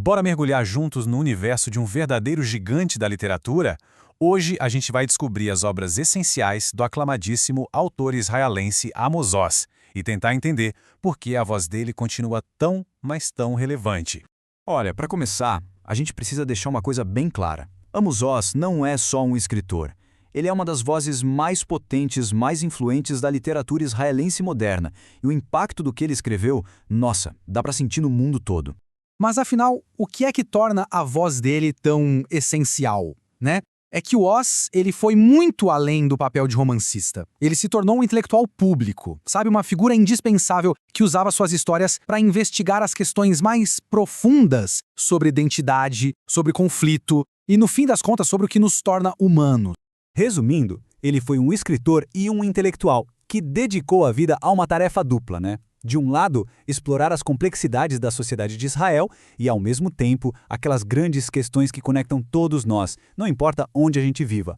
Bora mergulhar juntos no universo de um verdadeiro gigante da literatura? Hoje a gente vai descobrir as obras essenciais do aclamadíssimo autor israelense Amos Oz e tentar entender por que a voz dele continua tão, mas tão relevante. Olha, para começar, a gente precisa deixar uma coisa bem clara. Amos Oz não é só um escritor. Ele é uma das vozes mais potentes, mais influentes da literatura israelense moderna. E o impacto do que ele escreveu, nossa, dá para sentir no mundo todo. Mas afinal, o que é que torna a voz dele tão essencial, né? É que o Oz, ele foi muito além do papel de romancista. Ele se tornou um intelectual público, sabe? Uma figura indispensável que usava suas histórias para investigar as questões mais profundas sobre identidade, sobre conflito e, no fim das contas, sobre o que nos torna humanos. Resumindo, ele foi um escritor e um intelectual que dedicou a vida a uma tarefa dupla, né? De um lado, explorar as complexidades da sociedade de Israel e, ao mesmo tempo, aquelas grandes questões que conectam todos nós, não importa onde a gente viva.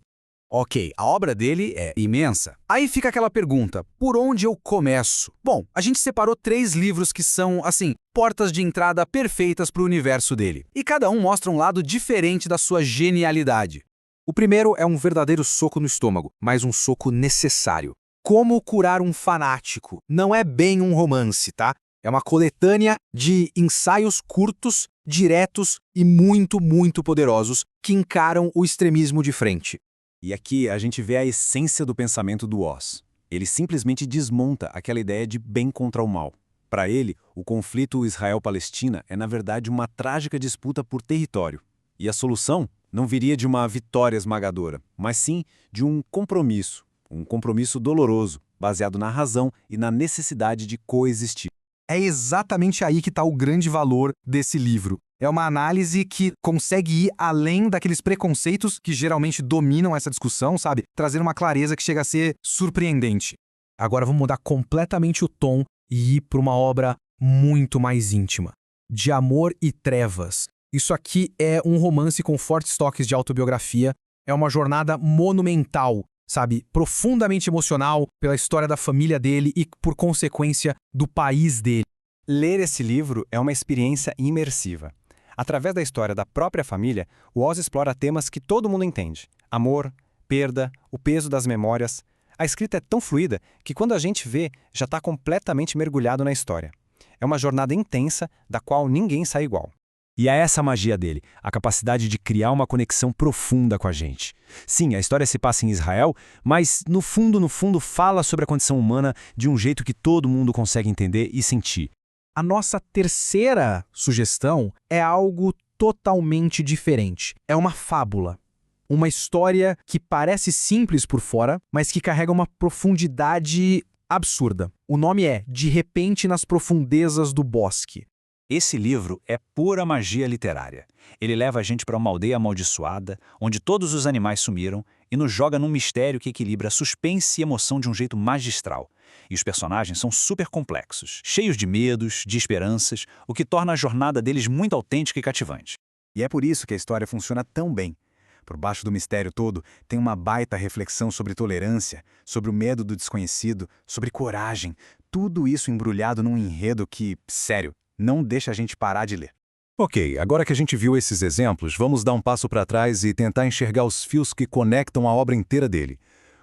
Ok, a obra dele é imensa. Aí fica aquela pergunta, por onde eu começo? Bom, a gente separou 3 livros que são, assim, portas de entrada perfeitas para o universo dele. E cada um mostra um lado diferente da sua genialidade. O primeiro é um verdadeiro soco no estômago, mas um soco necessário. Como Curar um Fanático. Não é bem um romance, tá? É uma coletânea de ensaios curtos, diretos e muito, muito poderosos que encaram o extremismo de frente. E aqui a gente vê a essência do pensamento do Oz. Ele simplesmente desmonta aquela ideia de bem contra o mal. Para ele, o conflito Israel-Palestina é, na verdade, uma trágica disputa por território. E a solução não viria de uma vitória esmagadora, mas sim de um compromisso doloroso, baseado na razão e na necessidade de coexistir. É exatamente aí que está o grande valor desse livro. É uma análise que consegue ir além daqueles preconceitos que geralmente dominam essa discussão, sabe? Trazendo uma clareza que chega a ser surpreendente. Agora vamos mudar completamente o tom e ir para uma obra muito mais íntima. De Amor e Trevas. Isso aqui é um romance com fortes toques de autobiografia. É uma jornada monumental, sabe, profundamente emocional pela história da família dele e, por consequência, do país dele. Ler esse livro é uma experiência imersiva. Através da história da própria família, o Oz explora temas que todo mundo entende. Amor, perda, o peso das memórias. A escrita é tão fluida que quando a gente vê, já está completamente mergulhado na história. É uma jornada intensa da qual ninguém sai igual. E é essa a magia dele, a capacidade de criar uma conexão profunda com a gente. Sim, a história se passa em Israel, mas no fundo, fala sobre a condição humana de um jeito que todo mundo consegue entender e sentir. A nossa terceira sugestão é algo totalmente diferente. É uma fábula. Uma história que parece simples por fora, mas que carrega uma profundidade absurda. O nome é De Repente nas Profundezas do Bosque. Esse livro é pura magia literária. Ele leva a gente para uma aldeia amaldiçoada, onde todos os animais sumiram, e nos joga num mistério que equilibra suspense e emoção de um jeito magistral. E os personagens são super complexos, cheios de medos, de esperanças, o que torna a jornada deles muito autêntica e cativante. E é por isso que a história funciona tão bem. Por baixo do mistério todo, tem uma baita reflexão sobre tolerância, sobre o medo do desconhecido, sobre coragem. Tudo isso embrulhado num enredo que, sério, não deixa a gente parar de ler. Ok, agora que a gente viu esses exemplos, vamos dar um passo para trás e tentar enxergar os fios que conectam a obra inteira dele.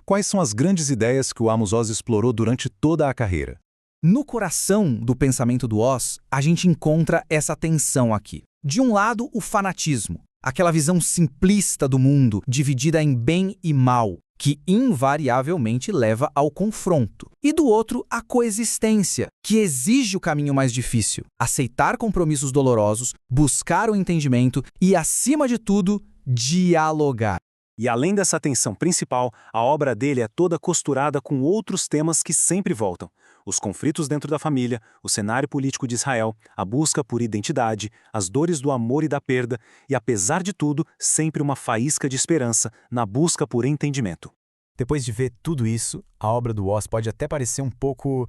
Quais são as grandes ideias que o Amos Oz explorou durante toda a carreira? No coração do pensamento do Oz, a gente encontra essa tensão aqui. De um lado, o fanatismo, aquela visão simplista do mundo, dividida em bem e mal, que invariavelmente leva ao confronto. E do outro, a coexistência, que exige o caminho mais difícil, aceitar compromissos dolorosos, buscar o entendimento e, acima de tudo, dialogar. E além dessa tensão principal, a obra dele é toda costurada com outros temas que sempre voltam. Os conflitos dentro da família, o cenário político de Israel, a busca por identidade, as dores do amor e da perda, e apesar de tudo, sempre uma faísca de esperança na busca por entendimento. Depois de ver tudo isso, a obra do Oz pode até parecer um pouco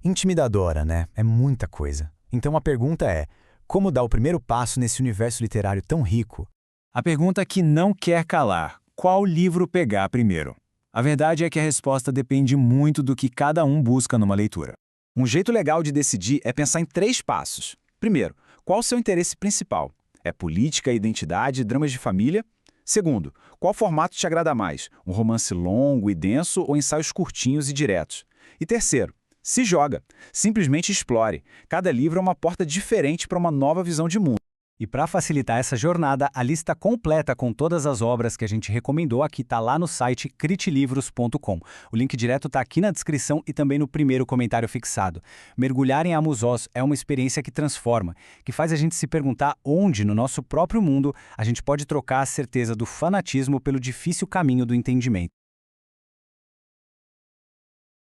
intimidadora, né? É muita coisa. Então a pergunta é, como dar o primeiro passo nesse universo literário tão rico? A pergunta que não quer calar: qual livro pegar primeiro? A verdade é que a resposta depende muito do que cada um busca numa leitura. Um jeito legal de decidir é pensar em 3 passos. Primeiro, qual o seu interesse principal? É política, identidade, dramas de família? Segundo, qual formato te agrada mais? Um romance longo e denso ou ensaios curtinhos e diretos? E terceiro, se joga. Simplesmente explore. Cada livro é uma porta diferente para uma nova visão de mundo. E para facilitar essa jornada, a lista completa com todas as obras que a gente recomendou aqui está lá no site critilivros.com. O link direto está aqui na descrição e também no primeiro comentário fixado. Mergulhar em Amos Oz é uma experiência que transforma, que faz a gente se perguntar onde, no nosso próprio mundo, a gente pode trocar a certeza do fanatismo pelo difícil caminho do entendimento.